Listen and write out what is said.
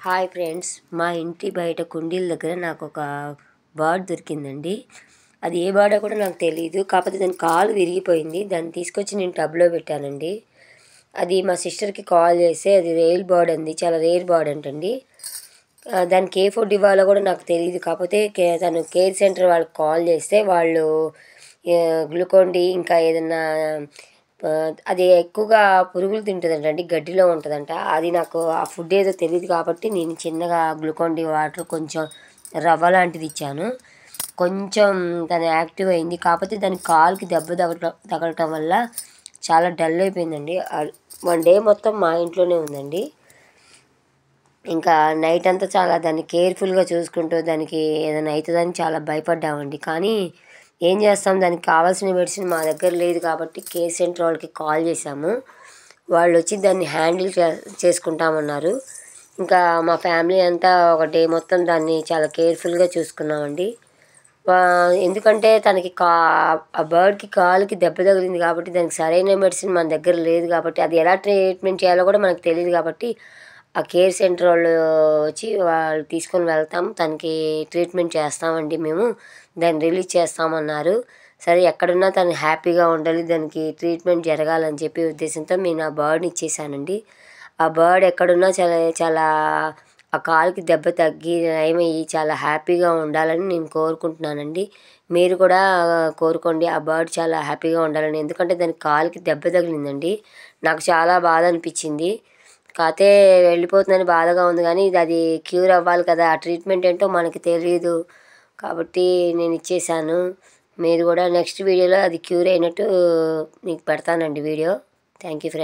Hi friends, మా ఇంటి బయట కుండీల దగ్గర నాకు ఒక బర్డ్ దొరికిందండి. అది ఏ బర్డో కూడా నాకు తెలియదు. కాకపోతే దాని కాలు విరిగిపోయింది. దాన్ని తీసుకొచ్చి నేను టబ్లో పెట్టానండి. అది మా సిస్టర్కి కాల్ చేస్తే అది రేర్ బర్డ్ అంది, చాలా రేర్ బర్డ్ అంటండి. దానికి ఏ ఫుడ్ ఇవ్వాలో కూడా నాకు తెలియదు. కాకపోతే తను కేర్ సెంటర్ వాళ్ళకి కాల్ చేస్తే వాళ్ళు గ్లూకోన్ డి ఇంకా ఏదన్నా అది ఎక్కువగా పురుగులు తింటుందంటండి, గడ్డిలో ఉంటుందంట. అది నాకు ఆ ఫుడ్ ఏదో తెలియదు కాబట్టి నేను చిన్నగా గ్లూకోన్ డి వాటర్ కొంచెం రవ్వ లాంటిది ఇచ్చాను. కొంచెం తను యాక్టివ్ అయింది. కాకపోతే దాని కాలుకి దెబ్బ తగలటం వల్ల చాలా డల్ అయిపోయిందండి. 1 డే మొత్తం మా ఇంట్లోనే ఉందండి. ఇంకా నైట్ అంతా చాలా దాన్ని కేర్ఫుల్గా చూసుకుంటూ దానికి ఏదైనా అవుతుందని చాలా భయపడ్డామండి. కానీ ఏం చేస్తాం, దానికి కావాల్సిన మెడిసిన్ మా దగ్గర లేదు కాబట్టి కేర్ సెంటర్ వాళ్ళకి కాల్ చేసాము. వాళ్ళు వచ్చి దాన్ని హ్యాండిల్ చేసుకుంటామన్నారు. ఇంకా మా ఫ్యామిలీ అంతా 1 డే మొత్తం దాన్ని చాలా కేర్ఫుల్గా చూసుకున్నామండి. ఎందుకంటే తనకి ఆ బర్డ్కి కాలుకి దెబ్బ తగిలింది కాబట్టి దానికి సరైన మెడిసిన్ మన దగ్గర లేదు కాబట్టి అది ఎలా ట్రీట్మెంట్ చేయాలో కూడా మనకు తెలియదు కాబట్టి ఆ కేర్ సెంటర్ వాళ్ళు వచ్చి వాళ్ళు తీసుకొని వెళ్తాం, తనకి ట్రీట్మెంట్ చేస్తామండి, మేము దాన్ని రిలీజ్ చేస్తామన్నారు. సరే, ఎక్కడున్నా తను హ్యాపీగా ఉండాలి, దానికి ట్రీట్మెంట్ జరగాలని చెప్పి ఉద్దేశంతో నేను ఆ బర్డ్ని ఇచ్చేసానండి. ఆ బర్డ్ ఎక్కడున్నా చాలా చాలా ఆ కాలుకి దెబ్బ తగ్గి నయమయ్యి చాలా హ్యాపీగా ఉండాలని నేను కోరుకుంటున్నానండి. మీరు కూడా కోరుకోండి ఆ బర్డ్ చాలా హ్యాపీగా ఉండాలని. ఎందుకంటే దానికి కాలుకి దెబ్బ తగిలిందండి. నాకు చాలా బాధ అనిపించింది. కాతే వెళ్ళిపోతుందని బాధగా ఉంది, కానీ అది క్యూర్ అవ్వాలి కదా, ఆ ట్రీట్మెంట్ ఏంటో మనకి తెలియదు కాబట్టి నేను ఇచ్చేసాను. మీరు కూడా నెక్స్ట్ వీడియోలో అది క్యూర్ అయినట్టు మీకు పెడతానండి వీడియో. Thank you friends.